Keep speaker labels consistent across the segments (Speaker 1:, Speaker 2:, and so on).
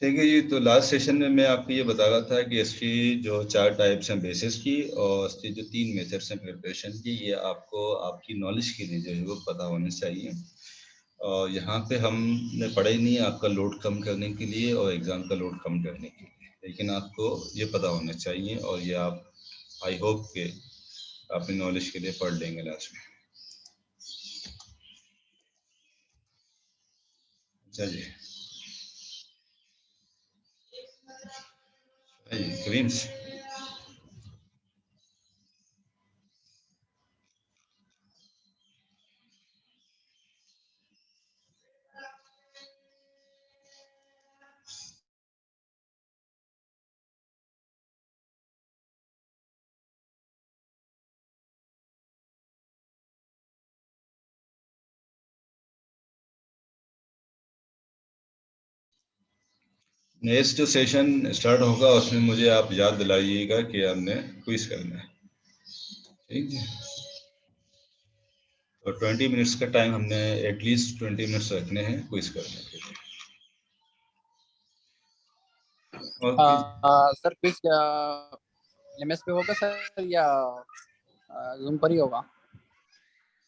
Speaker 1: ठीक है जी। तो लास्ट सेशन में मैं आपको ये बता रहा था कि इसकी जो 4 टाइप्स हैं बेसिस की, और इसकी जो 3 मेथड्स हैं प्रिपरेशन की, ये आपको आपकी नॉलेज के लिए जो है वो पता होने चाहिए। और यहाँ पे हमने पढ़ा ही नहीं है आपका लोड कम करने के लिए और एग्ज़ाम का लोड कम करने के लिए, लेकिन आपको ये पता होना चाहिए, और ये आप आई होप के अपनी नॉलेज के लिए पढ़ लेंगे लास्ट में। चलिए क्वींस। नेक्स्ट जो सेशन स्टार्ट होगा उसमें मुझे आप याद दिलाइएगा कि हमने क्विज करना है। ठीक है। तो 20 मिनट्स का टाइम हमने एटलीस्ट 20 मिनट्स रखने हैं क्विज करने के लिए। ओके।
Speaker 2: सर क्विज एमएस पे होगा सर या जूम पर ही होगा?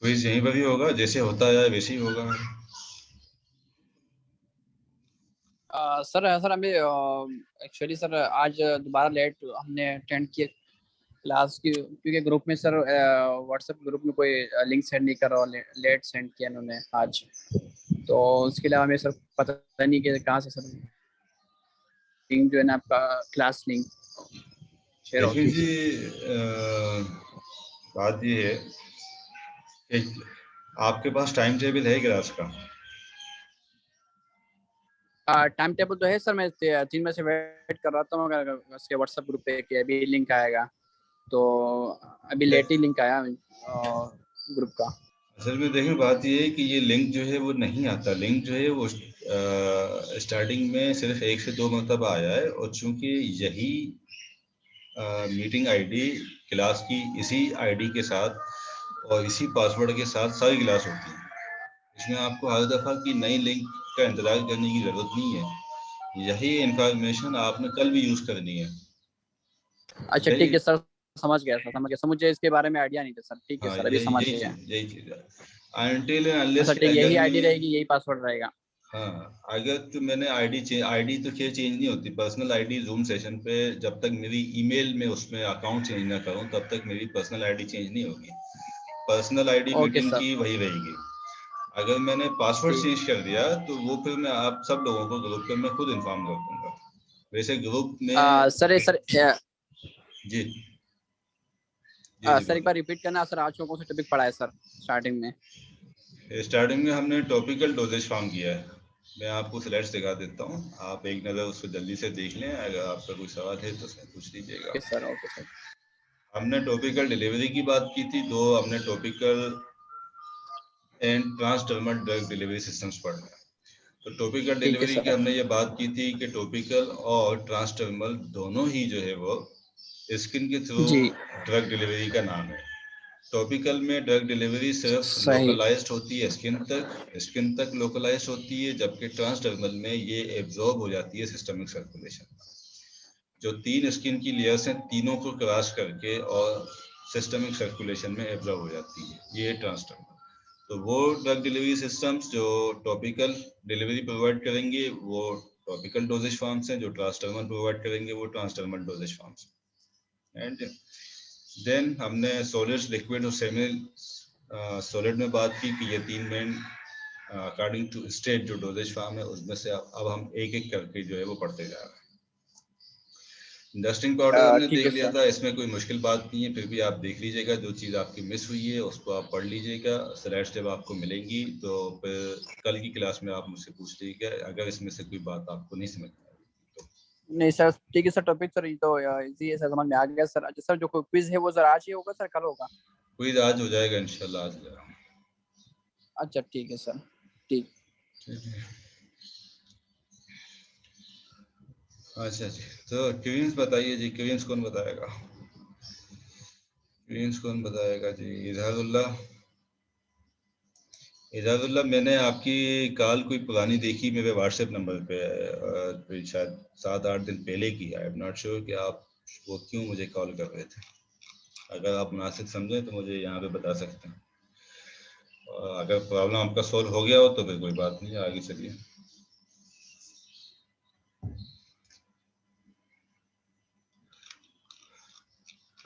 Speaker 1: क्विज यहीं पर भी होगा, जैसे होता है वैसे ही होगा।
Speaker 2: सर सर हमें एक्चुअली सर आज दोबारा लेट हमने अटेंड किया क्लास की, क्योंकि ग्रुप में सर व्हाट्सएप ग्रुप में कोई लिंक सेंड नहीं कर रहा, लेट सेंड किया इन्होंने आज। तो उसके अलावा हमें सर पता नहीं कि कहाँ से सर लिंक जो है ना आपका क्लास लिंक शेयर
Speaker 1: देखिए
Speaker 2: होती
Speaker 1: जी,
Speaker 2: है।
Speaker 1: बात ये है कि आपके पास टाइम टेबल है क्लास का?
Speaker 2: टाइम टेबल तो है सर, मैं 3 बजे से वेट कर रहा था मगर उसके व्हाट्सएप ग्रुप पे कि अभी लिंक आएगा, तो अभी लेट ही लिंक आया ग्रुप का।
Speaker 1: असल में देखिए बात ये है कि ये लिंक जो है वो नहीं आता। लिंक जो है वो स्टार्टिंग में सिर्फ 1 से 2 मरतबा आया है, और चूंकि यही मीटिंग आईडी क्लास की इसी आईडी के साथ और इसी पासवर्ड के साथ सारी क्लास होती है। इसमें आपको हर दफ़ा की नई लिंक का इंतज़ार करने की ज़रूरत नहीं है। यही इंफॉर्मेशन आपने कल भी यूज़ करनी है।
Speaker 2: अच्छा ठीक
Speaker 1: यही,
Speaker 2: है सर, समझ गया सर, समझ गया सर, मुझे इसके बारे में आइडिया नहीं था सर। ठीक है
Speaker 1: हाँ,
Speaker 2: सर, अभी
Speaker 1: यही
Speaker 2: समझ
Speaker 1: यही
Speaker 2: गया।
Speaker 1: चीज़, यही चीज़ है। अनटिल एंड अनलेस
Speaker 2: अच्छा
Speaker 1: कि
Speaker 2: ठीक,
Speaker 1: अगर
Speaker 2: यही आईडी
Speaker 1: मैंने,
Speaker 2: रहेगी, यही पासवर्ड रहेगा।
Speaker 1: हाँ, अगर तो मैंने आईडी तो खैर चेंज नहीं होती। पर्सनल आईडी जूम सेशन पे जब तक मेरी ईमेल में उसमें अकाउंट चेंज ना करूं तब तक मेरी पर्सनल आईडी चेंज नहीं होगी। Personal ID
Speaker 2: okay
Speaker 1: meeting
Speaker 2: sir.
Speaker 1: की वही रहेगी। अगर मैंने पासवर्ड
Speaker 2: ठीक।
Speaker 1: चेंज कर दिया तो वो फिर मैं आप सब लोगों को ग्रुप पे मैं खुद इन्फॉर्म कर दूंगा। वैसे ग्रुप में,
Speaker 2: सर सर
Speaker 1: जी जी जी
Speaker 2: सर एक
Speaker 1: बोलिए।
Speaker 2: बार रिपीट करना सर, आज कौन सा टॉपिक पढ़ा है सर स्टार्टिंग में?
Speaker 1: स्टार्टिंग में हमने टॉपिकल डोजेज फॉर्म किया है। मैं आपको स्लाइड्स दिखा देता हूँ, आप एक नज़र उसको जल्दी से देख लें। अगर आपका कोई सवाल है तो उसमें पूछ लीजिएगा।
Speaker 2: Okay sir, okay sir.
Speaker 1: हमने टॉपिकल डिलीवरी की बात की थी। दो हमने topical and transdermal drug delivery systems पढ़ना है। तो टॉपिकल
Speaker 2: ठीक है
Speaker 1: डिलीवरी की
Speaker 2: सर।
Speaker 1: हमने ये बात की थी कि टॉपिकल और ट्रांसडर्मल दोनों ही जो है वो स्किन के थ्रू
Speaker 2: जी।
Speaker 1: ड्रग डिलीवरी का नाम है। टॉपिकल में ड्रग डिलीवरी सिर्फ
Speaker 2: सही।
Speaker 1: लोकलाइज्ड होती है, स्किन तक लोकलाइज्ड होती है, जबकि ट्रांसडर्मल में ये एब्जॉर्ब हो जाती है सिस्टमिक सर्कुलेशन। जो 3 स्किन की लेयर्स हैं तीनों को क्रॉस करके और सिस्टमिक सर्कुलेशन में एब्जॉर्ब हो जाती है, ये ट्रांसडर्मल। तो वो ड्रग डिलीवरी सिस्टम्स जो टॉपिकल डिलीवरी प्रोवाइड करेंगे वो टॉपिकल डोजेज फॉर्म्स हैं, जो ट्रांसडर्मल प्रोवाइड करेंगे वो ट्रांसडर्मल डोजेज फॉर्म्स हैं। एंड देन हमने सॉलिड्स, लिक्विड और सेमी सॉलिड में बात की कि ये 3 मेन अकॉर्डिंग टू स्टेट जो डोजेज फॉर्म है उसमें से अब हम एक एक करके जो है वो पढ़ते जा रहे हैं। डस्टिंग पाउडर हमने
Speaker 2: ठीक
Speaker 1: देख
Speaker 2: है
Speaker 1: लिया
Speaker 2: सर।
Speaker 1: था, इसमें कोई मुश्किल बात नहीं है। फिर भी आप देख लीजिएगा, जो चीज़ आपकी मिस हुई है उसको आप पढ़ लीजिएगा। स्लाइड्स जब आपको मिलेंगी तो फिर कल की क्लास में आप मुझसे पूछ लीजिएगा अगर इसमें से कोई बात आपको नहीं समझ में आई तो।
Speaker 2: नहीं सर ठीक है सर, टॉपिक सर ये तो इजी है सर, समझ में आ गया सर। अच्छा सर, जो क्विज है वो सर आज ही होगा सर कल होगा?
Speaker 1: क्विज आज हो जाएगा इंशाल्लाह, आज हो जाएगा।
Speaker 2: अच्छा ठीक है सर। ठीक।
Speaker 1: ठीक है। अच्छा जी, तो क्वींस बताइए जी, क्वींस कौन बताएगा? क्वींस कौन बताएगा जी? इजहारुल्लाह, इजाजुल्लाह, मैंने आपकी कॉल कोई पुरानी देखी मेरे व्हाट्सएप नंबर पे, कोई शायद 7-8 दिन पहले की। आई एम नॉट श्योर कि आप वो क्यों मुझे कॉल कर रहे थे। अगर आप मुनासिब समझें तो मुझे यहाँ पे बता सकते हैं। अगर प्रॉब्लम आपका सॉल्व हो गया हो तो फिर कोई बात नहीं, आगे चलिए।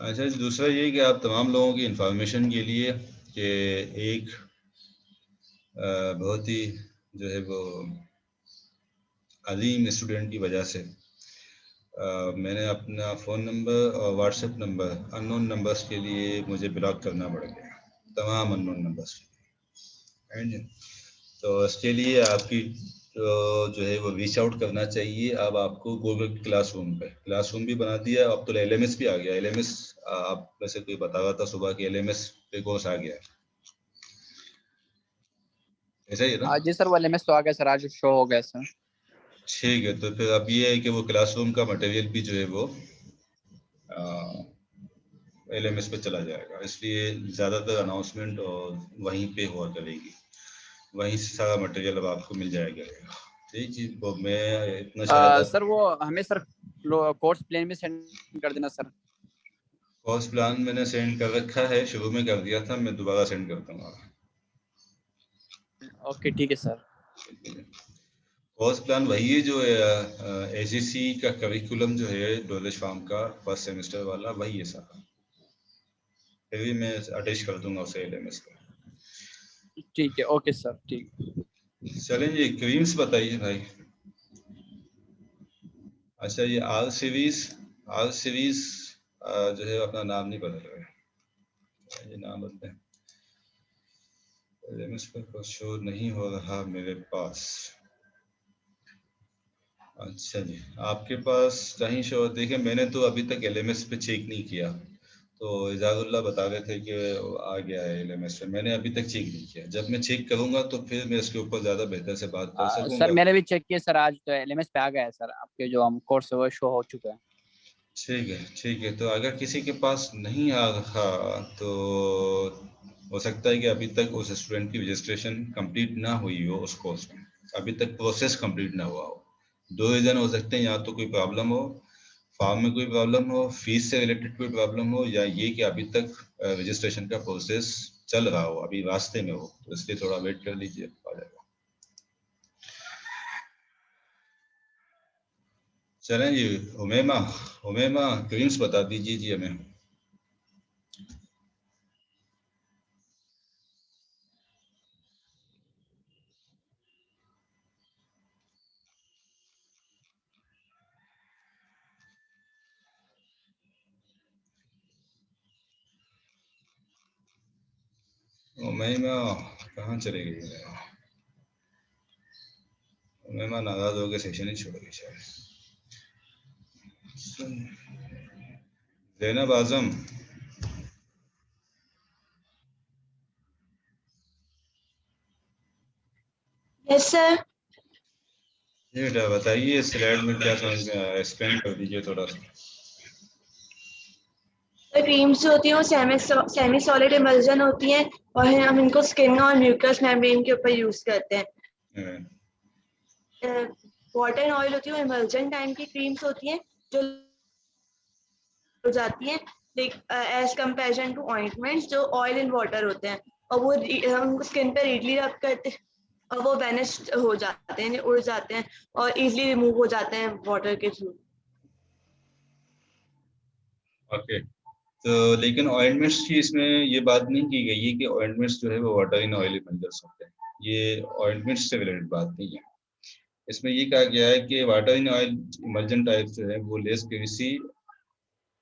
Speaker 1: अच्छा जी, दूसरा ये कि आप तमाम लोगों की इंफॉर्मेशन के लिए कि एक बहुत ही जो है वो अजीम स्टूडेंट की वजह से मैंने अपना फ़ोन नंबर और व्हाट्सएप नंबर अननोन नंबर्स के लिए मुझे ब्लॉक करना पड़ गया, तमाम अननोन नंबर्स के लिए। तो इसके लिए आपकी तो जो है वो रीच आउट करना चाहिए। अब आपको गूगल क्लासरूम भी बना दिया, अब तो एलएमएस भी आ गया। एलएमएस आप में से कोई बता रहा था सुबह कि एलएमएस पे कोर्स आ गया है, ऐसा ही है ना?
Speaker 2: जी सर, वो LMS तो आ गया सर, आज शो हो गया सर।
Speaker 1: ठीक है, तो फिर अब ये है कि वो क्लासरूम का मटेरियल भी जो है वो एलएमएस पे चला जाएगा, इसलिए ज़्यादातर अनाउंसमेंट और वहीं पे हुआ करेगी, वहीं से सारा मटेरियल अब आपको मिल जाएगा। ठीक जी, वो मैं इतना चाहता
Speaker 2: सर वो हमें सर कोर्स प्लान में सेंड कर देना सर।
Speaker 1: कोर्स प्लान मैंने सेंड कर रखा है, शुरू में कर दिया था, मैं दोबारा सेंड कर दूंगा।
Speaker 2: ओके ठीक है सर।
Speaker 1: कोर्स प्लान वही है जो एजीसी का करिकुलम जो है डोलेज फार्म का फर्स्ट सेमेस्टर वाला, वही है सारा, फिर भी मैं अटैच कर दूंगा उसे एलएमएस का।
Speaker 2: ठीक है, ओके सर, ठीक।
Speaker 1: चलें जी, क्रीम्स बताइए भाई। अच्छा, ये आर सीरीज जो है अपना नाम नहीं बदल रहा है, ये नाम बदले। एलएमएस पर कुछ शो नहीं हो रहा मेरे पास। अच्छा जी, आपके पास कहीं शो देखिए, मैंने तो अभी तक एलएमएस पे चेक नहीं किया, तो इजाजुल्लाह बता रहे थे कि आ गया है एलएमएस पे। मैंने अभी तक चेक नहीं किया, जब मैं चेक करूंगा तो फिर मैं इसके ऊपर ज़्यादा बेहतर से बात कर
Speaker 2: सर
Speaker 1: सकूंगा।
Speaker 2: मैंने भी चेक किया सर, आज तो LMS पे आ गया है सर, आपके जो हम कोर्स है वो शो हो चुका है।
Speaker 1: ठीक है, ठीक है, तो अगर किसी के पास नहीं आ रहा तो हो सकता है कि अभी तक उस स्टूडेंट की रजिस्ट्रेशन कंप्लीट ना हुई हो, उस कोर्स में अभी तक प्रोसेस कंप्लीट ना हुआ हो। दो रीज़न हो सकते हैं, या तो कोई प्रॉब्लम हो, फॉर्म में कोई प्रॉब्लम हो, फीस से रिलेटेड कोई प्रॉब्लम हो, या ये कि अभी तक रजिस्ट्रेशन का प्रोसेस चल रहा हो, अभी रास्ते में हो, तो इसलिए थोड़ा वेट कर लीजिए, आ जाएगा। चलें जी, उमेमा उमेमा क्रीम्स बता दीजिए जी हमें। उमेमा कहाँ चले गई? उमेमा नाराज हो गए, सेशन ही छोड़ गई शायद। जैनब आजम,
Speaker 3: यस सर।
Speaker 1: ये बेटा बताइए स्लाइड में क्या समझ में आया, एक्सप्लेन कर दीजिए थोड़ा सा।
Speaker 3: क्रीम्स जो होती हैं वो सेमी सॉलिड इमल्जन होती हैं और हम इनको स्किन और म्यूकस मेम्ब्रेन के ऊपर यूज करते हैं। वाटर एंड ऑयल होती है वो इमल्जन टाइम की क्रीम्स होती हैं जो हो जाती हैं एज कंपेरिजन टू ऑइंटमेंट्स जो ऑयल इन वाटर होते हैं, और वो हम स्किन पे रीडली रब करते हैं और वो वैनिश हो जाते हैं, उड़ जाते हैं और इजीली रिमूव हो जाते हैं वाटर के थ्रू।
Speaker 1: ओके, तो लेकिन ऑइंटमेंट्स की इसमें ये बात नहीं की गई है कि ऑइंटमेंट्स जो है वो वाटर इन ऑयल इमल्जन होते हैं, ये ऑइंटमेंट्स से रिलेटेड बात नहीं है। इसमें ये कहा गया है कि water in oil emulsion type जो है वो लेस पीवीसी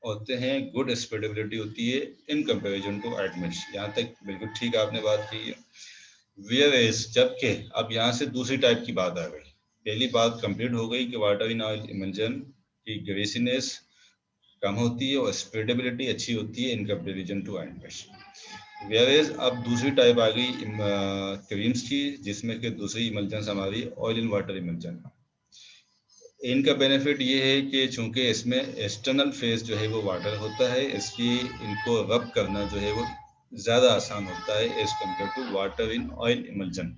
Speaker 1: होते हैं, गुड स्प्रेडेबिलिटी होती है इन कंपैरिजन टू ऑइंटमेंट्स। यहाँ तक बिल्कुल ठीक आपने बात की है। वेयर एज, जबकि अब यहाँ से दूसरी टाइप की बात आ गई। पहली बात कंप्लीट हो गई कि वाटर इन ऑयल इमल्जन की ग्रेसीनेस कम होती है और स्प्रेडेबिलिटी अच्छी होती है in comparison to ointments. Whereas अब दूसरी टाइप आ गई क्रीम्स की, जिसमें कि दूसरी इमल्जन हमारी ऑयल इन वाटर इमल्जन। इनका बेनिफिट ये है कि चूंकि इसमें एक्सटर्नल फेस जो है वो वाटर होता है, इसलिए इनको रब करना जो है वो ज़्यादा आसान होता है as compare to water in oil emulsion.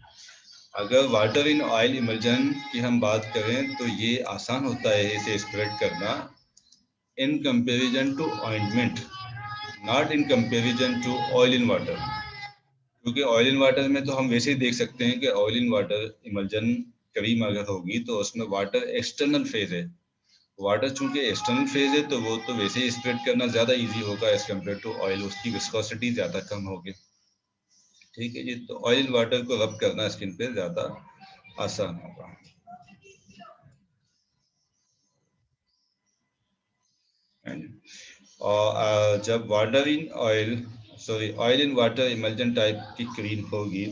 Speaker 1: अगर वाटर इन ऑयल इमल्जन की हम बात करें तो ये आसान होता है इसे स्प्रेड करना in comparison to ointment, not in comparison to oil in water. क्योंकि ऑयल इन वाटर में तो हम वैसे ही देख सकते हैं कि oil in water emulsion cream अगर होगी तो उसमें वाटर एक्सटर्नल फेज है। वाटर चूंकि एक्सटर्नल फेज है तो वो तो वैसे ही स्प्रेड करना ज़्यादा इजी होगा एज कम्पेयर टू ऑयल, उसकी विस्कोसिटी ज़्यादा कम होगी। ठीक है जी, तो ऑयल वाटर को रब करना स्किन पे ज़्यादा आसान होगा। और जब water in oil sorry oil in water emulsion type की क्रीम होगी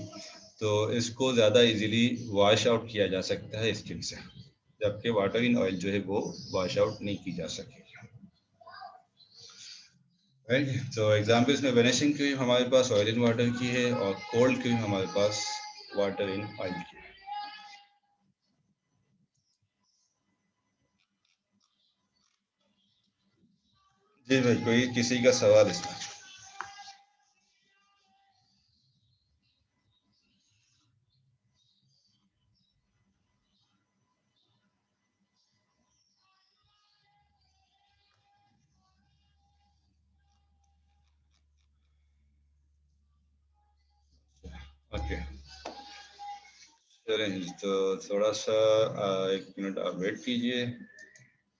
Speaker 1: तो इसको ज़्यादा इजीली वॉश आउट किया जा सकता है स्किन से, जबकि वाटर इन ऑयल जो है वो वॉश आउट नहीं की जा सकेगी। राइट, तो एग्जाम्पल्स में वेनिशिंग क्रीम हमारे पास ऑयल इन वाटर की है और कोल्ड क्रीम हमारे पास वाटर इन ऑयल की है। जी भाई, कोई किसी का सवाल इसमें? ओके, चलें जी, तो थोड़ा सा 1 मिनट आप वेट कीजिए।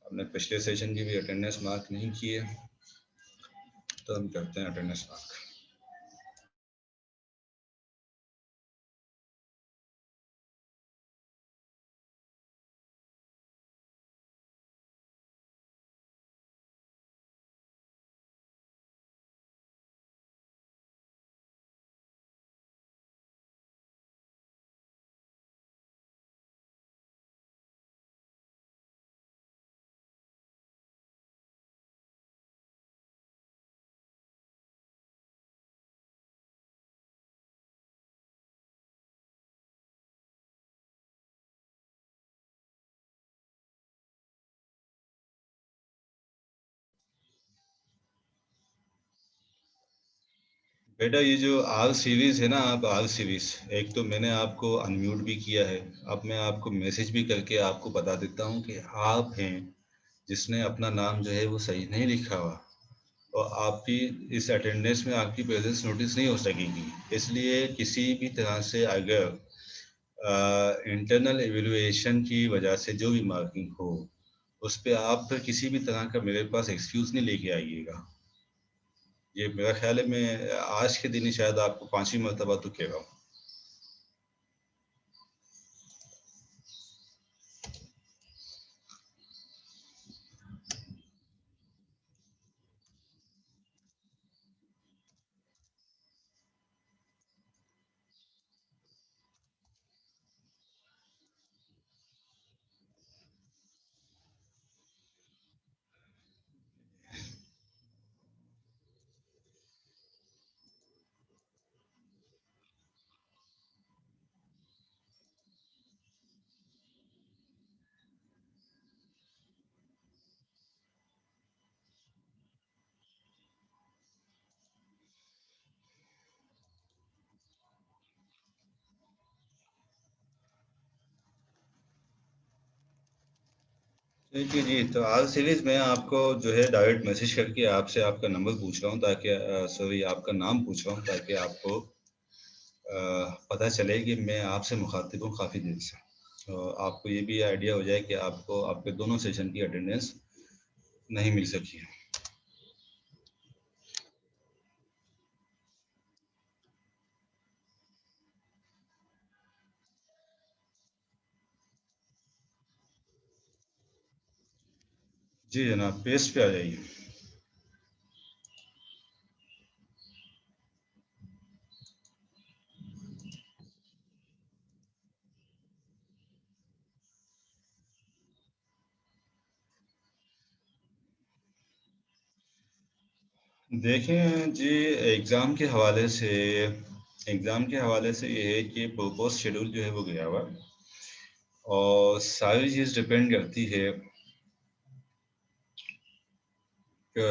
Speaker 1: आपने पिछले सेशन की भी अटेंडेंस मार्क नहीं की है तो हम करते हैं अटेंडेंस मार्क। बेटा ये जो आर सीरीज है ना, आप आर सीरीज, एक तो मैंने आपको अनम्यूट भी किया है, अब मैं आपको मैसेज भी करके आपको बता देता हूँ कि आप हैं जिसने अपना नाम जो है वो सही नहीं लिखा हुआ और आपकी इस अटेंडेंस में आपकी प्रेजेंस नोटिस नहीं हो सकेगी। इसलिए किसी भी तरह से अगर इंटरनल एवेल्युएशन की वजह से जो भी मार्किंग हो उस पे आप फिर किसी भी तरह का मेरे पास एक्सक्यूज नहीं लेके आइएगा। ये मेरा ख्याल है मैं आज के दिन ही शायद आपको 5वीं मरतबा तो कह रहा हूँ। ठीक है जी, तो आज सीरीज में आपको जो है डायरेक्ट मैसेज करके आपसे आपका नंबर पूछ रहा हूँ ताकि सॉरी आपका नाम पूछ रहा हूँ ताकि आपको पता चले कि मैं आपसे मुखातिब हूँ काफ़ी देर से। तो आपको ये भी आइडिया हो जाए कि आपको आपके दोनों सेशन की अटेंडेंस नहीं मिल सकी है। जी जनाब, पेस्ट पे आ जाइए। देखें जी, एग्ज़ाम के हवाले से ये है कि प्रपोज शेड्यूल जो है वो गया हुआ और सारी चीज़ डिपेंड करती है कि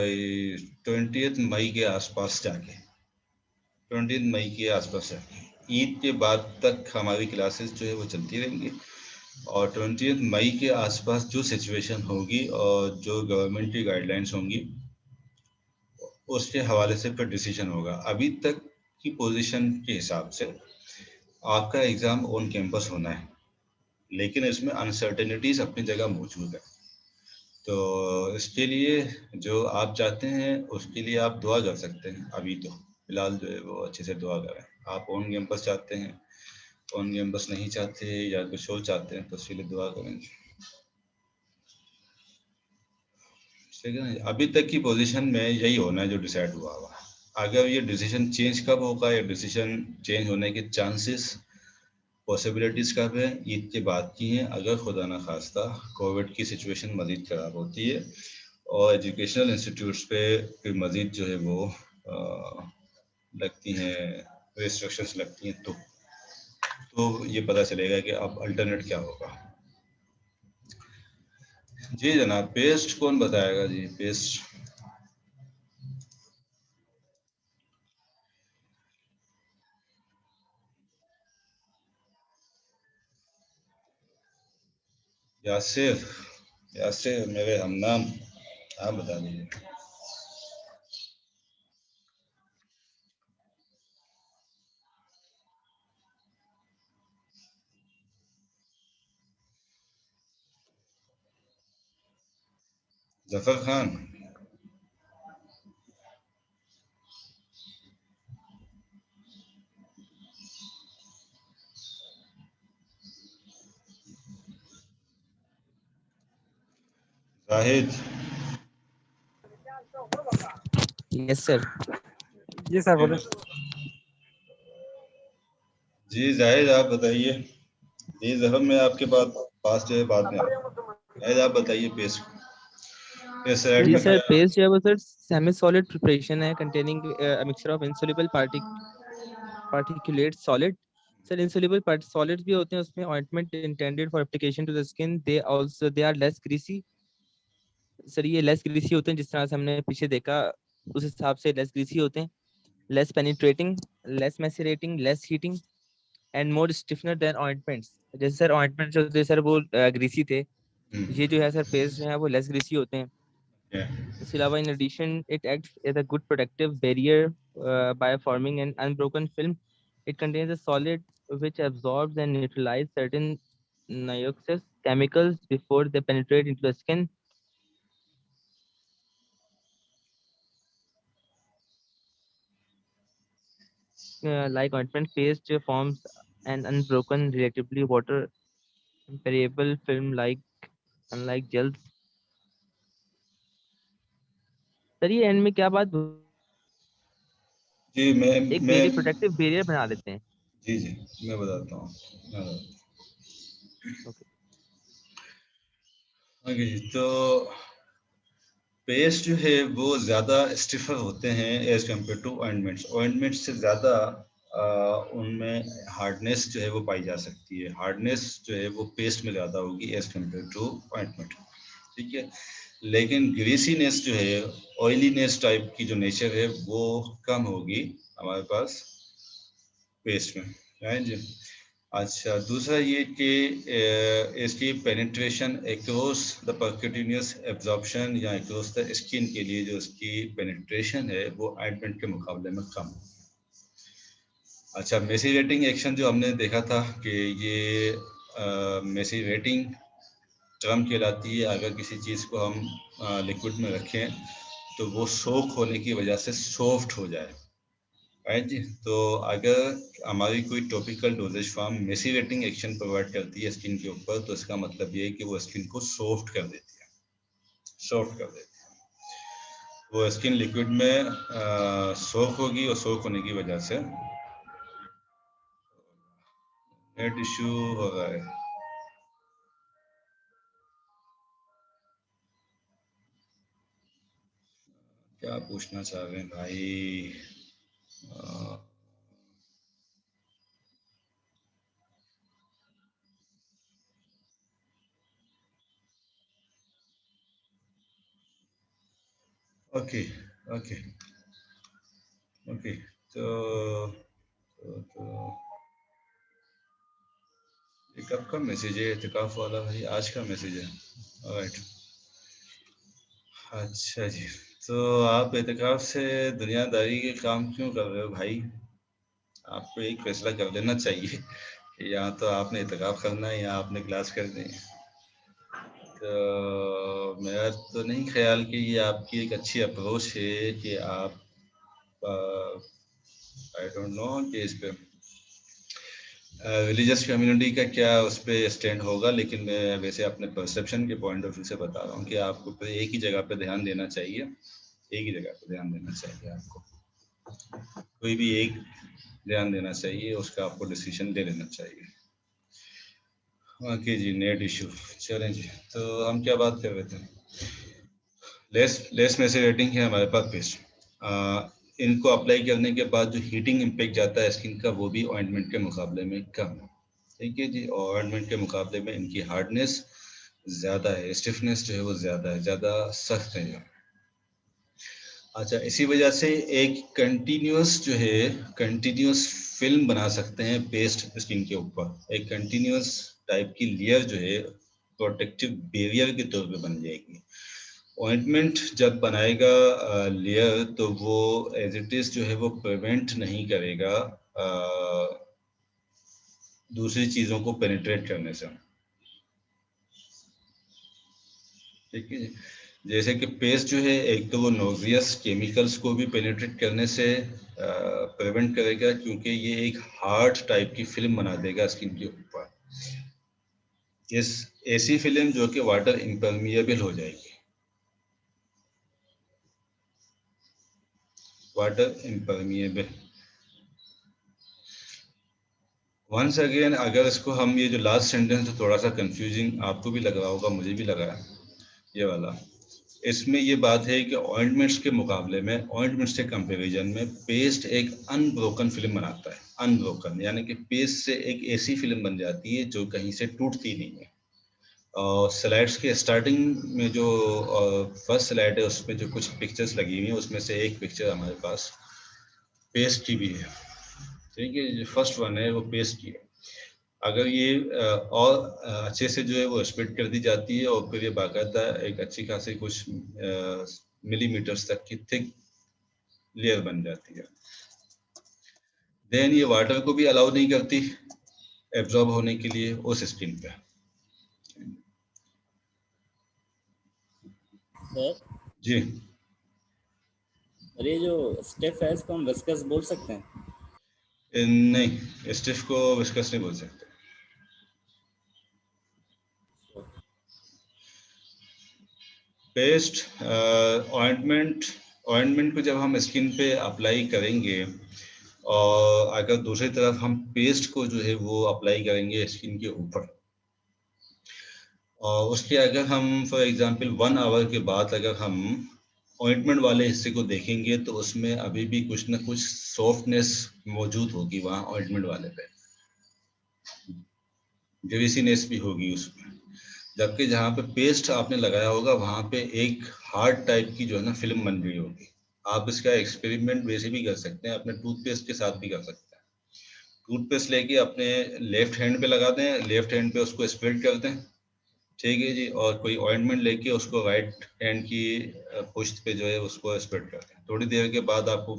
Speaker 1: 20 मई के आसपास जाके 20 मई के आसपास है। ईद के बाद तक हमारी क्लासेस जो है वो चलती रहेंगी और 20 मई के आसपास जो सिचुएशन होगी और जो गवर्नमेंट की गाइडलाइंस होंगी उसके हवाले से फिर डिसीजन होगा। अभी तक की पोजीशन के हिसाब से आपका एग्ज़ाम ऑन कैंपस होना है, लेकिन इसमें अनसर्टेनिटीज़ अपनी जगह मौजूद है। तो इसके लिए जो आप चाहते हैं उसके लिए आप दुआ कर सकते हैं। अभी तो फिलहाल जो है वो अच्छे से दुआ करें। आप ऑन कैंपस चाहते हैं, ऑन कैंपस नहीं चाहते या कुछ और चाहते हैं तो उसके लिए दुआ करेंगे, ठीक है ना। अभी तक की पोजीशन में यही होना है जो डिसाइड हुआ हुआ। अगर ये डिसीजन चेंज कब होगा या डिसीजन चेंज होने के चांसेस पॉसिबिलिटीज़ कब है, ईद के बाद की हैं। अगर खुदा न खास्ता कोविड की सिचुएशन मज़ीद ख़राब होती है और एजुकेशनल इंस्टीट्यूट्स पे फिर मज़ीद जो है वो लगती हैं रिस्ट्रिक्शंस लगती हैं, तो ये पता चलेगा कि अब अल्टरनेट क्या होगा। जी जनाब, पेस्ट कौन बताएगा जी? पेस्ट यासिर, यासिर मेरे हमनाम, आप बता दीजिए। Zafar Khan, Zahid,
Speaker 4: yes sir. जी सर बोले।
Speaker 1: जी जाहिद आप बताइए। जी जफर, मैं आपके पास जो है बाद में आ रहा हूँ। जाहिद आप बताइए पेस्ट सेलेक्ट
Speaker 4: जी
Speaker 1: करना
Speaker 4: सर,
Speaker 1: है।
Speaker 4: पेस्ट जो है वो सर सेमी सॉलिड प्रिपरेशन है containing mixture of insoluble particulate solid. Sir insoluble solids भी होते हैं उसमें। Ointment intended for application to the skin, they are less greasy. Sir ये लेस ग्रीसी होते हैं, जिस तरह से हमने पीछे देखा उस हिसाब से लेस ग्रीसी होते हैं। Less penetrating, less macerating, less heating and more stiffener than ointments. जैसे सर ऑइंटमेंट जो थे सर वो ग्रीसी थे, ये जो है सर पेस्ट जो है वो लेस ग्रीसी होते हैं। इसके अलावा in addition it acts as a good protective barrier by forming an unbroken film. It contains a solid which absorbs and neutralizes certain noxious chemicals before they penetrate into the skin. Like ointment, paste forms an unbroken, relatively water permeable film like unlike gels. Sir ये and में क्या बात,
Speaker 1: जी
Speaker 4: एक
Speaker 1: मैं
Speaker 4: protective barrier बना देते हैं।
Speaker 1: जी जी मैं बताता हूँ।
Speaker 4: ओके।
Speaker 1: ओके जी, तो पेस्ट जो है वो ज़्यादा स्टिफर होते हैं as compare to ointments. Ointments से ज़्यादा उनमें हार्डनेस जो है वो पाई जा सकती है। हार्डनेस जो है वो पेस्ट में ज़्यादा होगी एज कम्पेयर टू ऑइंटमेंट, ठीक है। लेकिन ग्रीसीनेस जो है, ऑयलीनेस टाइप की जो नेचर है वो कम होगी हमारे पास पेस्ट में, राइट जी। अच्छा, दूसरा ये कि इसकी penetration across the percutaneous absorption या एक्रोस द स्किन के लिए जो इसकी पेनिट्रेशन है वो ऑइंटमेंट के मुकाबले में कम। अच्छा, मेसिरेटिंग एक्शन जो हमने देखा था कि ये मेसिरेटिंग टर्म कहलाती है। अगर किसी चीज़ को हम लिक्विड में रखें तो वो सोख होने की वजह से सॉफ्ट हो जाए, राइट जी। तो अगर हमारी कोई topical dosage form macerating action provide करती है स्किन के ऊपर, तो इसका मतलब ये है कि वो स्किन को सॉफ्ट कर देती है, सॉफ्ट कर देती है। वो स्किन लिक्विड में सोख होगी और सोख होने की वजह से नेट इश्यू हो रहा है। क्या पूछना चाह रहे हैं भाई? ओके ओके ओके तो ये कब का मैसेज है इत्तेकाफ वाला भाई? आज का मैसेज है। राइट, अच्छा जी। तो आप इत्तेकाफ से दुनियादारी के काम क्यों कर रहे हो भाई? आपको एक फैसला कर लेना चाहिए कि या तो आपने इत्तेकाफ करना है या आपने क्लास करनी है। तो मेरा तो नहीं ख्याल कि ये आपकी एक अच्छी अप्रोच है कि आप आई डोंट नो कि इस पे रिलीजियस कम्युनिटी का क्या उस पर स्टैंड होगा, लेकिन मैं वैसे अपने परसेप्शन के पॉइंट ऑफ व्यू से बता रहा हूँ कि आपको तो एक ही जगह पे ध्यान देना चाहिए, एक ही जगह पे ध्यान देना चाहिए आपको, कोई भी एक ध्यान देना चाहिए, उसका आपको डिसीजन ले लेना चाहिए। ओके जी, नेट इशू, चलें जी। तो हम क्या बात कर रहे थे? लेस मैसेज रेटिंग है हमारे पास पेस्ट। इनको अप्लाई करने के बाद जो हीटिंग इम्पैक्ट जाता है स्किन का, वो भी ऑइंटमेंट के मुकाबले में कम है। ठीक है जी, और ऑइंटमेंट के मुकाबले में इनकी हार्डनेस ज़्यादा है, स्टिफनेस जो है वो ज़्यादा है, ज़्यादा सख्त है। अच्छा, इसी वजह से एक कंटिन्यूस जो है, कंटिन्यूस फिल्म बना सकते हैं पेस्ट स्किन के ऊपर, एक कंटिन्यूस टाइप की लेयर जो है प्रोटेक्टिव बैरियर के तौर पे बन जाएगी। ऑइंटमेंट जब बनाएगा लेयर, तो वो एज इट इज जो है वो प्रिवेंट नहीं करेगा दूसरी चीज़ों को पेनिट्रेट करने से। ठीक है, जैसे कि पेस्ट जो है, एक तो वो नोजियस केमिकल्स को भी पेनिट्रेट करने से प्रिवेंट करेगा, क्योंकि ये एक हार्ड टाइप की फिल्म बना देगा स्किन के ऊपर, इस ऐसी फिल्म जो कि वाटर इम्परमिएबल हो जाएगी, वाटर इम्परमिएबल। वंस अगेन, अगर इसको हम, ये जो लास्ट सेंटेंस है थोड़ा सा कंफ्यूजिंग आपको भी लग रहा होगा, मुझे भी लगा है ये वाला। इसमें ये बात है कि ऑइंटमेंट्स के मुकाबले में, ऑइंटमेंट्स के कंपैरिजन में पेस्ट एक अनब्रोकन फिल्म बनाता है। अनब्रोकन यानी कि पेस्ट से एक ऐसी फिल्म बन जाती है जो कहीं से टूटती नहीं है। और स्लाइड्स के स्टार्टिंग में जो फर्स्ट स्लाइड है, उसमें जो कुछ पिक्चर्स लगी हुई हैं, उसमें से एक पिक्चर हमारे पास पेस्ट की भी है। ठीक है, जो फर्स्ट वन है वो पेस्ट की है। अगर ये और अच्छे से जो है वो स्प्लिट कर दी जाती है, और फिर ये बाकायदा एक अच्छी खासी कुछ मिलीमीटर्स तक की थिक लेयर बन जाती है, देन ये वाटर को भी अलाउ नहीं करती एब्जॉर्ब होने के लिए उस स्किन पे।
Speaker 5: सर,
Speaker 1: जी,
Speaker 5: और ये जो स्टेप है इसको हम विस्कस बोल सकते हैं?
Speaker 1: नहीं, स्टिफ को विस्कस नहीं बोल सकते। पेस्ट ऑइंटमेंट को जब हम स्किन पे अप्लाई करेंगे, और अगर दूसरी तरफ हम पेस्ट को जो है वो अप्लाई करेंगे स्किन के ऊपर, और उसके अगर हम फॉर एग्जांपल 1 आवर के बाद अगर हम ऑइंटमेंट वाले हिस्से को देखेंगे, तो उसमें अभी भी कुछ ना कुछ सॉफ्टनेस मौजूद होगी वहाँ ऑइंटमेंट वाले पे, ग्रीसीनेस भी होगी उसमें। जबकि जहाँ पे पेस्ट आपने लगाया होगा, वहाँ पे एक हार्ड टाइप की जो है ना फिल्म बन गई होगी। आप इसका एक्सपेरिमेंट वैसे भी कर सकते हैं, अपने टूथपेस्ट के साथ भी कर सकते हैं। टूथपेस्ट लेके अपने लेफ्ट हैंड पे लगा दें, लेफ्ट हैंड पे उसको स्प्रेड कर दें, ठीक है जी, और कोई ऑइंटमेंट लेके उसको राइट हैंड की पुश्त पे जो है उसको स्प्रेड कर दें। थोड़ी देर के बाद आपको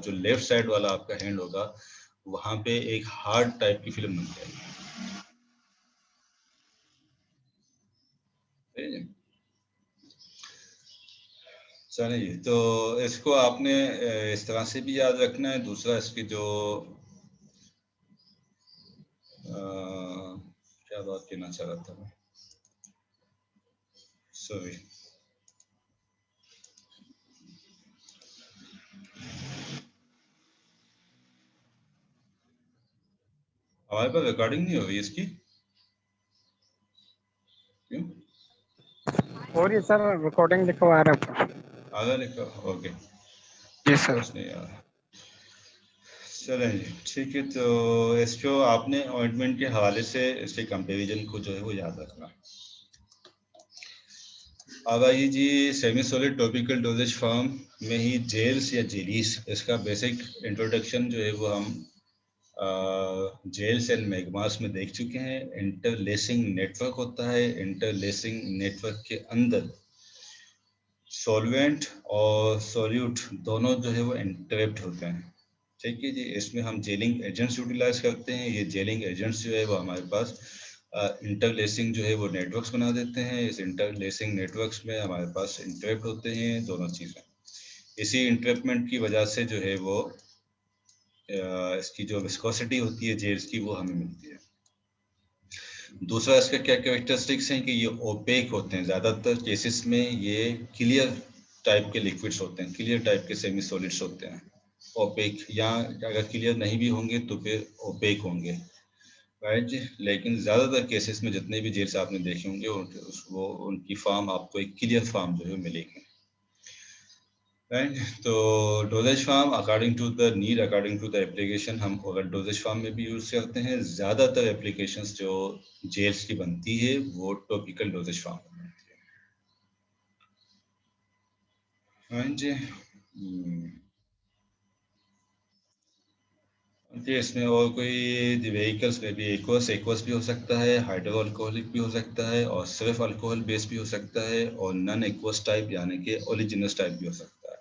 Speaker 1: जो लेफ्ट साइड वाला आपका हैंड होगा, वहाँ पे एक हार्ड टाइप की फिल्म बन जाएगी। चलिए जी, तो इसको आपने इस तरह से भी याद रखना है। दूसरा, इसकी जो क्या बात कहना चाह रहा था मैं, सॉरी, हमारे पास रिकॉर्डिंग नहीं हो रही इसकी, क्यों?
Speaker 6: और ये सर रिकॉर्डिंग लिखवा रहा है।
Speaker 1: आधा लिखा, ओके,
Speaker 6: जी सर।
Speaker 1: कुछ नहीं यार। चलें जी, ठीक है। तो इसको आपने ऑइंटमेंट के हवाले से इसके कंपैरिजन को जो है वो याद रखना। अब आइए जी semi solid topical dosage form में ही जेल्स या जेलीस, इसका बेसिक इंट्रोडक्शन जो है वो हम जेल्स एंड मैग्मास में देख चुके हैं। इंटरलेसिंग नेटवर्क होता है, इंटरलेसिंग नेटवर्क के अंदर सॉल्वेंट और सॉल्यूट दोनों जो है वो इंटरेक्ट होते हैं। ठीक है जी, इसमें हम जेलिंग एजेंट्स यूटिलाइज करते हैं। ये जेलिंग एजेंट्स जो है वो हमारे पास इंटरलेसिंग जो है वो नेटवर्क्स बना देते हैं। इस इंटरलेसिंग नेटवर्क्स में हमारे पास इंटरेक्ट होते हैं दोनों चीज़ें। इसी इंटरेक्टमेंट की वजह से जो है वो इसकी जो विस्कोसिटी होती है जेल्स की वो हमें मिलती है। दूसरा इसका क्या कैरेक्टरिस्टिक्स हैं कि ये ओपेक होते हैं। ज़्यादातर केसेस में ये क्लियर टाइप के लिक्विड्स होते हैं, क्लियर टाइप के सेमी सॉलिड्स होते हैं। ओपेक, या अगर क्लियर नहीं भी होंगे तो फिर ओपेक होंगे, राइट। लेकिन ज़्यादातर केसेस में जितने भी जेल्स आपने देखे होंगे वो उनकी फॉर्म आपको एक क्लियर फॉर्म जो है मिलेगी, राइट। तो dosage form according to the need, according to the application, हम अगर डोजेज फॉर्म में भी यूज़ करते हैं। ज़्यादातर एप्लीकेशंस जो जेल्स की बनती है वो टॉपिकल डोजेज फॉर्म में बनती है, राइट जी। इसमें और कोई व्हीकल्स में भी एक्वस भी हो सकता है, हाइड्रो अल्कोहलिक भी हो सकता है, और सिर्फ अल्कोहल बेस भी हो सकता है, और नॉन एक्वस टाइप यानी कि ओलिजिनस टाइप भी हो सकता है,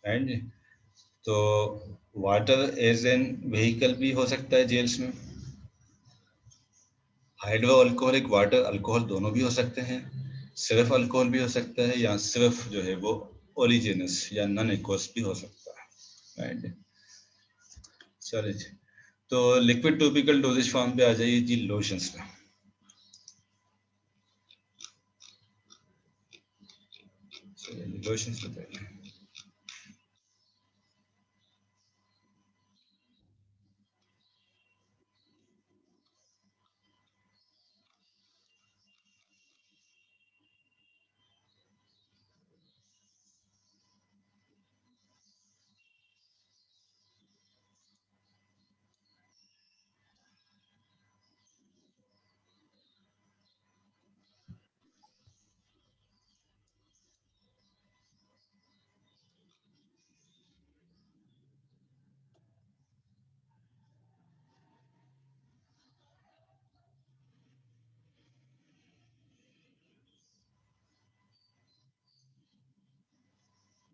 Speaker 1: राइट जी। तो वाटर एज एन व्हीकल भी हो सकता है जेल्स में। हाइड्रो अल्कोहलिक वाटर अल्कोहल दोनों भी हो सकते हैं, सिर्फ अल्कोहल भी हो सकता है, या सिर्फ जो है वो ओरिजिनस या नॉन एक्वस भी हो सकता है, राइट। चलिए जी, तो लिक्विड टॉपिकल डोजेज फॉर्म पे आ जाइए जी, लोशंस पे। लोशंस बताइए।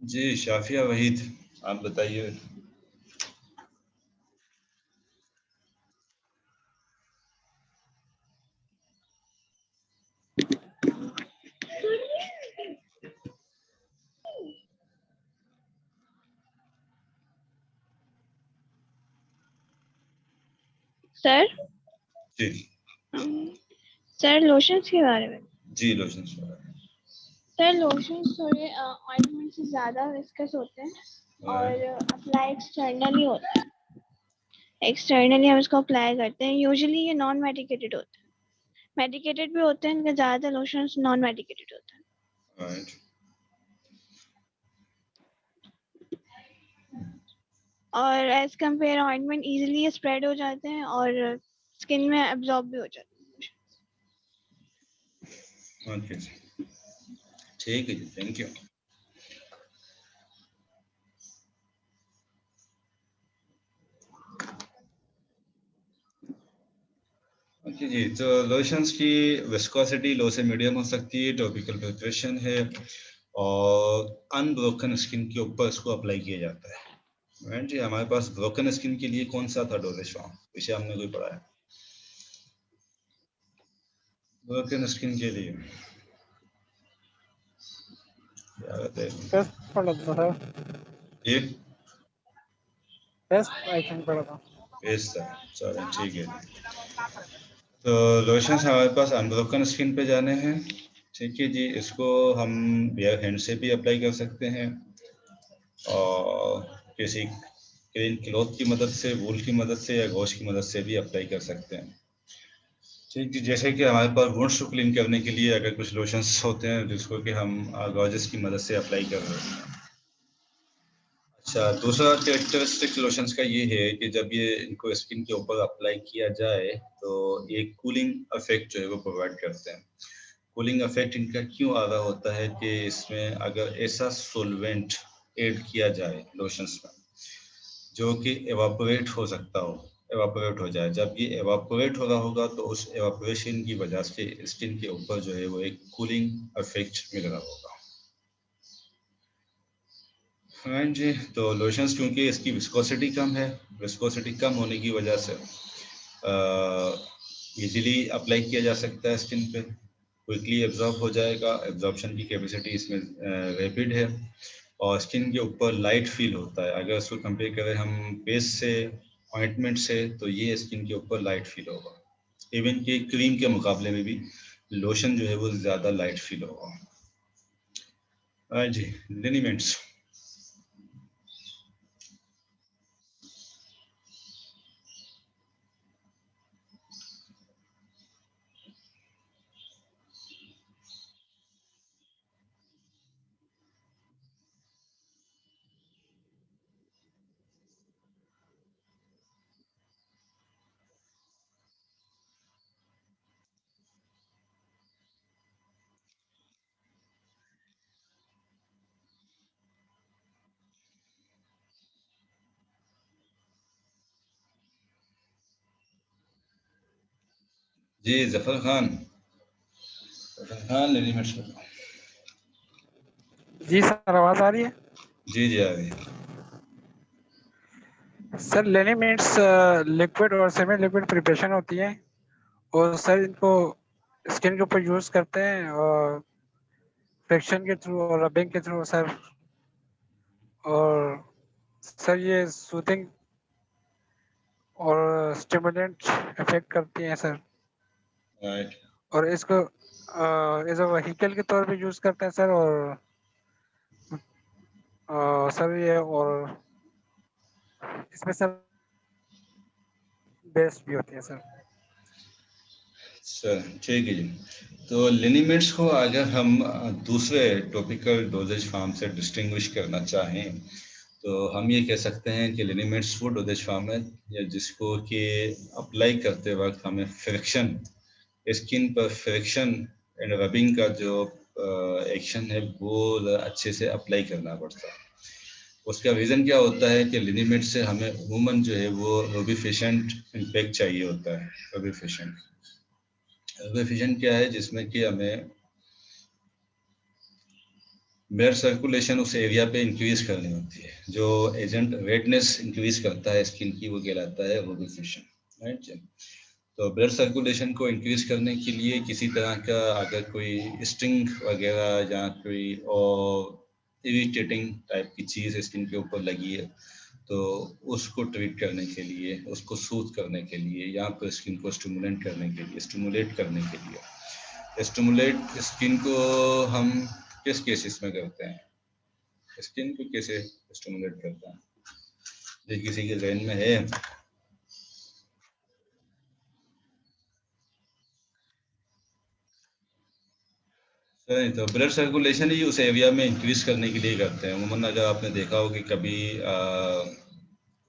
Speaker 1: जी शाफिया वहीद, आप बताइए।
Speaker 7: सर
Speaker 1: जी
Speaker 7: सर लोशंस के बारे में।
Speaker 1: जी लोशंस
Speaker 7: सर लोशंस थोड़े ऑइंटमेंट से ज़्यादा विस्कस होते हैं और अप्लाई एक्सटर्नली होता है। एक्सटर्नली हम इसको अप्लाई करते हैं। यूजुअली ये नॉन मेडिकेटेड होते हैं, मेडिकेटेड भी होते हैं, लेकिन ज़्यादातर लोशंस नॉन मेडिकेटेड होते हैं।
Speaker 1: राइट।
Speaker 7: और as compare ointment easily spread हो जाते हैं और स्किन में एब्जॉर्ब भी हो जाते हैं।
Speaker 1: ओके जी, ठीक है जी, थैंक यू। ओके जी, तो लोशंस की विस्कोसिटी लो से मीडियम हो सकती है, टॉपिकल प्रिपरेशन है, और अनब्रोकन स्किन के ऊपर इसको अप्लाई किया जाता है, राइट जी। हमारे पास ब्रोकन स्किन के लिए कौन सा था डोजेज फॉर्म, इसे हमने कोई पढ़ा है? ब्रोकन स्किन के लिए क्या कहते हैं
Speaker 6: टेस्ट पढ़ा था सर,
Speaker 1: ये?
Speaker 6: टेस्ट आई थिंक पढ़ा था।
Speaker 1: यस सर, चलो ठीक है। तो लोशंस हमारे पास अनब्रोकन स्किन पे जाने हैं, ठीक है जी। इसको हम बेयर हैंड से भी अप्लाई कर सकते हैं, और किसी क्लीन क्लॉथ की मदद से, वूल की मदद से, या गॉश की मदद से भी अप्लाई कर सकते हैं, ठीक है। जैसे कि हमारे पास वुंड्स को क्लीन करने के लिए अगर कुछ लोशंस होते हैं जिसको कि हम गॉजेस की मदद से अप्लाई कर रहे हैं। अच्छा, दूसरा कैरेक्टरिस्टिक लोशंस का ये है कि जब ये इनको स्किन के ऊपर अप्लाई किया जाए तो एक कूलिंग इफेक्ट जो है वो प्रोवाइड करते हैं। कूलिंग इफेक्ट इनका क्यों आ रहा होता है कि इसमें अगर ऐसा सोलवेंट ऐड किया जाए लोशंस में जो कि एवापोरेट हो सकता हो, एवापोरेट हो जाए, जब ये एवापोरेट हो रहा होगा तो उस एवापोरेशन की वजह से स्किन के ऊपर जो है वो एक कूलिंग इफेक्ट मिल रहा होगा। हाँ जी, तो लोशंस क्योंकि इसकी विस्कोसिटी कम है, विस्कोसिटी कम होने की वजह से इजीली अप्लाई किया जा सकता है स्किन पे, क्विकली एब्जॉर्ब हो जाएगा, एब्जॉर्प्शन की कैपेसिटी इसमें रैपिड है और स्किन के ऊपर लाइट फील होता है। अगर उसको कंपेयर करें हम पेस्ट से, ऑइंटमेंट से, तो ये स्किन के ऊपर लाइट फील होगा। इवन कि क्रीम के मुकाबले में भी लोशन जो है वो ज़्यादा लाइट फील होगा। हाँ जी, लिनीमेंट्स। जी जफर खान, लिनीमेंट्स बताओ।
Speaker 6: जी सर, आवाज आ रही है?
Speaker 1: जी जी आ रही है।
Speaker 6: सर लिनीमेंट्स लिक्विड और सेमी लिक्विड प्रिपरेशन होती है और सर इनको स्किन के ऊपर यूज करते हैं और फ्रिक्शन के थ्रू और रबिंग के थ्रू सर। और सर ये सूथिंग और स्टिमुलेंट इफेक्ट करती हैं सर।
Speaker 1: राइट।
Speaker 6: और इसको एज अ व्हीकल के तौर पे यूज करते हैं सर। और सर ये और इसमें सर बेस्ट भी होती है सर।
Speaker 1: सर ठीक है जी। तो लिनीमेंट्स को अगर हम दूसरे टॉपिकल डोजेज फार्म से डिस्टिंग्विश करना चाहें तो हम ये कह सकते हैं कि लिनीमेंट्स वो डोजेज फार्म है या जिसको कि अप्लाई करते वक्त हमें फ्रिक्शन, स्किन पर फ्रिक्शन एंड रबिंग का जो एक्शन है वो अच्छे से अप्लाई करना पड़ता है। उसका रीज़न क्या होता है कि लिनीमेंट से हमें अमूमन जो है वो रोबिफिशेंट इम्पैक्ट चाहिए होता है। रोबिफिशेंट क्या है, जिसमें कि हमें ब्लड सर्कुलेशन उस एरिया पे इंक्रीज करनी होती है। जो एजेंट रेडनेस इंक्रीज करता है स्किन की वो कहलाता है रोबिफिशन, राइट। तो ब्लड सर्कुलेशन को इंक्रीज करने के लिए किसी तरह का अगर कोई स्टिंग वगैरह या कोई और इरिटेटिंग टाइप की चीज़ स्किन के ऊपर लगी है तो उसको ट्रीट करने के लिए, उसको सूथ करने के लिए या फिर स्किन को स्टिमुलेट करने के लिए, स्टिमुलेट स्किन को हम किस केसेस में करते हैं, स्किन को कैसे स्टिमुलेट करते हैं, ये किसी के जहन में है? सही, तो ब्लड सर्कुलेशन ही उस एरिया में इंक्रीज करने के लिए करते हैं। उमूमन अगर आपने देखा हो कि कभी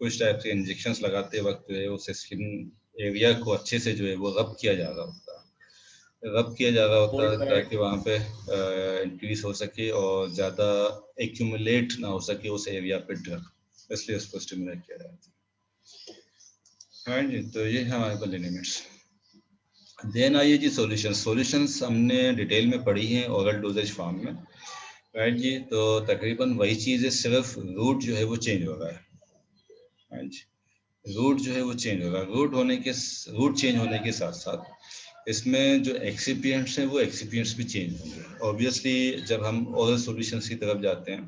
Speaker 1: कुछ टाइप के इंजेक्शंस लगाते वक्त जो है उस स्किन एरिया को अच्छे से जो है वो रब किया जा रहा होता है,
Speaker 5: कोल्ड पैड।
Speaker 1: ताकि वहाँ पे इंक्रीज हो सके और ज़्यादा एक्यूमुलेट ना हो सके उस एरिया पे ड्रग, इसलिए उसको स्टिमुलेट किया जाता है। हाँ जी, तो ये है हमारे पास लिमिट्स। देन आइए जी सॉल्यूशंस हमने डिटेल में पढ़ी हैं ओरल डोजेज फॉर्म में, राइट जी। तो तकरीबन वही चीज़ है, सिर्फ रूट जो है वो चेंज हो रहा है, राइट जी। रूट जो है वो चेंज हो रहा है। रूट चेंज होने के साथ साथ इसमें जो एक्सिपिएंट्स हैं वो एक्सिपिएंट्स भी चेंज होंगे। ऑब्वियसली जब हम ओरल सॉल्यूशंस की तरफ जाते हैं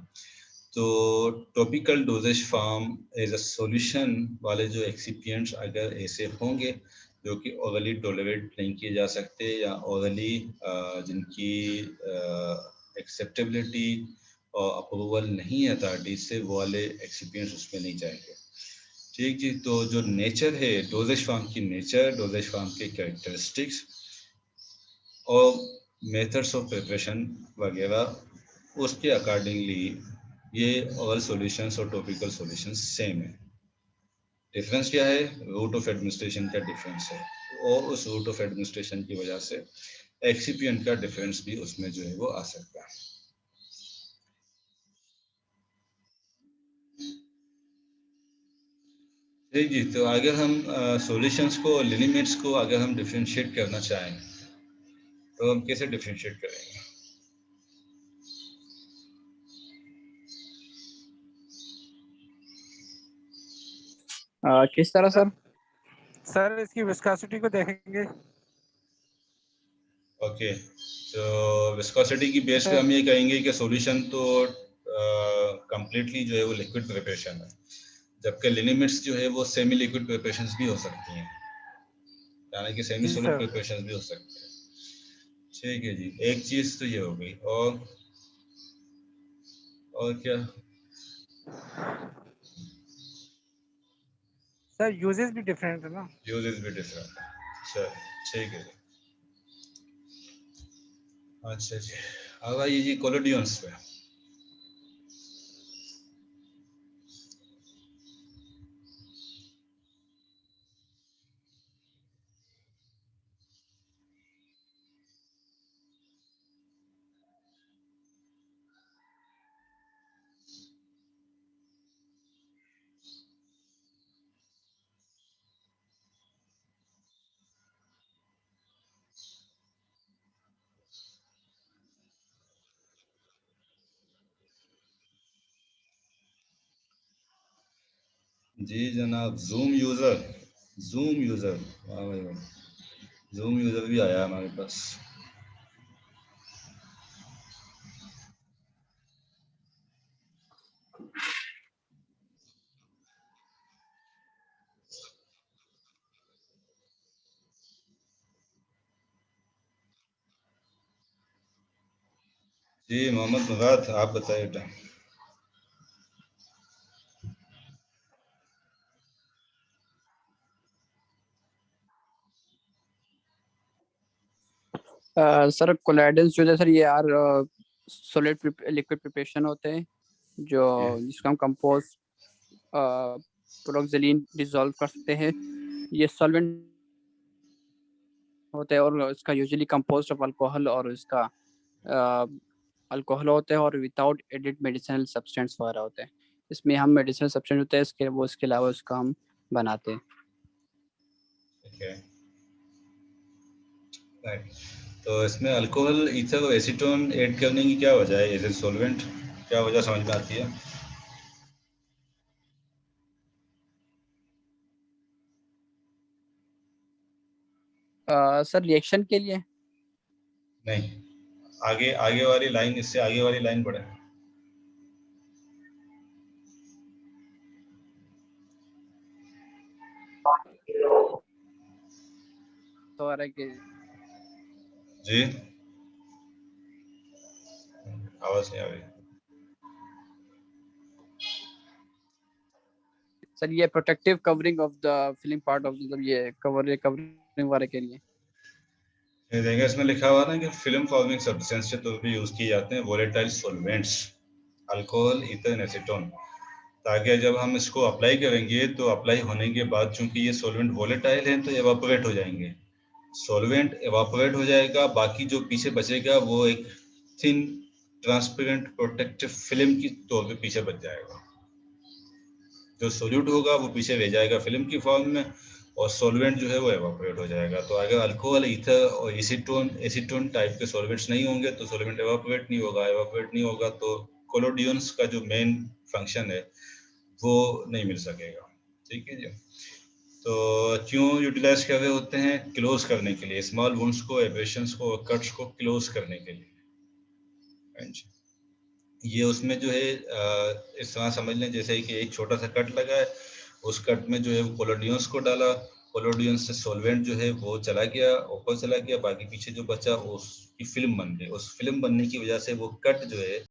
Speaker 1: तो topical dosage form as a solution वाले जो एक्सिपिएंट्स अगर ऐसे होंगे जो कि ओरली टॉलरेट नहीं किए जा सकते या ओरली जिनकी एक्सेप्टेबिलिटी और अप्रूवल नहीं है अथॉरिटी से, वो वाले एक्सिपिएंट्स उसमें नहीं जाएंगे। ठीक जी। तो जो नेचर है डोजेज फॉर्म की, डोजेज फॉर्म के कैरेक्टरिस्टिक्स और मेथड्स ऑफ प्रिपरेशन वगैरह, उसके अकॉर्डिंगली ये ओरल सॉल्यूशंस और टॉपिकल सॉल्यूशंस सेम है। डिफरेंस क्या है? रूट ऑफ एडमिनिस्ट्रेशन का डिफरेंस है और उस रूट ऑफ एडमिनिस्ट्रेशन की वजह से एक्सिपिएंट का डिफरेंस भी उसमें जो है वो आ सकता है। ठीक जी, तो अगर हम सॉल्यूशंस को और लिमिट्स को अगर हम डिफरेंशिएट करना चाहें तो हम कैसे डिफरेंशिएट करेंगे?
Speaker 2: किस तरह सर?
Speaker 6: सर इसकी विस्कोसिटी को देखेंगे।
Speaker 1: ओके, तो विस्कोसिटी की बेस पे हम ये कहेंगे कि सॉल्यूशन तो कंप्लीटली जो है वो लिक्विड प्रिपरेशन है, जबकि लिमिट्स जो है वो सेमी लिक्विड प्रिपरेशंस भी हो सकती हैं, यानी कि सेमी सॉलिड प्रिपरेशंस भी हो सकती हैं। ठीक है जी, एक चीज तो ये हो गई। और क्या
Speaker 6: सर? यूजेस भी डिफरेंट है ना?
Speaker 1: यूजेस भी डिफरेंट। चल ठीक है जी। अच्छा जी, अब आइए जी कोलोडियंस पे। जी जनाब, जूम यूजर वाह भाई वाह, जूम यूजर भी आया हमारे पास। जी मोहम्मद मुराद, आप बताइए बेटा।
Speaker 2: सर कोलाइडल्स जो है सर ये यार सॉलिड लिक्विड प्रिपरेशन होते हैं जो जिसको हम कंपोस्ट प्रोक्सिलीन डिसॉल्व कर सकते हैं। ये सॉल्वेंट होते हैं और इसका यूजुअली कंपोस्ट ऑफ अल्कोहल और इसका अल्कोहल होते हैं और विदाउट एडिड मेडिसिनल सब्सटेंस वगैरह होते हैं। इसमें हम मेडिसिनल सब्सटेंस होते हैं इसके अलावा उसका हम बनाते हैं।
Speaker 1: ओके राइट, तो इसमें अल्कोहल, ईथर और एसीटोन ऐड करने की क्या वजह है एज ए सॉल्वेंट? क्या वजह समझ में आती है?
Speaker 2: सर रिएक्शन के लिए?
Speaker 1: नहीं, आगे आगे वाली लाइन, इससे आगे वाली लाइन पढ़े।
Speaker 2: तो
Speaker 1: जी आवाज नहीं आ रही।
Speaker 2: सर ये protective covering of the filling part of मतलब ये कवरिंग वाले के लिए।
Speaker 1: ये देखेंगे, इसमें लिखा हुआ ना कि फिल्म फॉर्मिंग सब्सटेंस के तौर पे यूज किए जाते हैं volatile solvents, alcohol, ether, acetone, ताकि जब हम इसको अप्लाई करेंगे तो अप्लाई होने के बाद चूंकि ये सॉल्वेंट वोलेटाइल है तो एवापोरेट हो जाएंगे। सॉल्वेंट एवापोरेट हो जाएगा, बाकी जो पीछे बचेगा वो एक थिन ट्रांसपेरेंट प्रोटेक्टिव फिल्म की तौर पे पीछे बच जाएगा। जो सोल्यूट होगा वो पीछे रह जाएगा फिल्म की फॉर्म में, और सॉल्वेंट जो है वो एवापोरेट हो जाएगा। तो अगर अल्कोहल, ईथर और एसीटोन टाइप के सॉल्वेंट्स नहीं होंगे तो सॉल्वेंट एवापोरेट नहीं होगा तो कोलोडियंस का जो मेन फंक्शन है वो नहीं मिल सकेगा। ठीक है जी, तो क्यों यूटिलाइज कर रहे होते हैं? क्लोज करने के लिए, स्मॉल वुंड्स को, एब्रेशंस को और कट्स को क्लोज करने के लिए। ये उसमें जो है इस तरह समझ लें जैसे कि एक छोटा सा कट लगा है, उस कट में जो है वो कोलोडियंस को डाला, कोलोडियंस से सॉल्वेंट जो है वो चला गया, ऊपर चला गया, बाकी पीछे जो बचा उसकी फिल्म बन गई। उस फिल्म बनने की वजह से वो कट जो है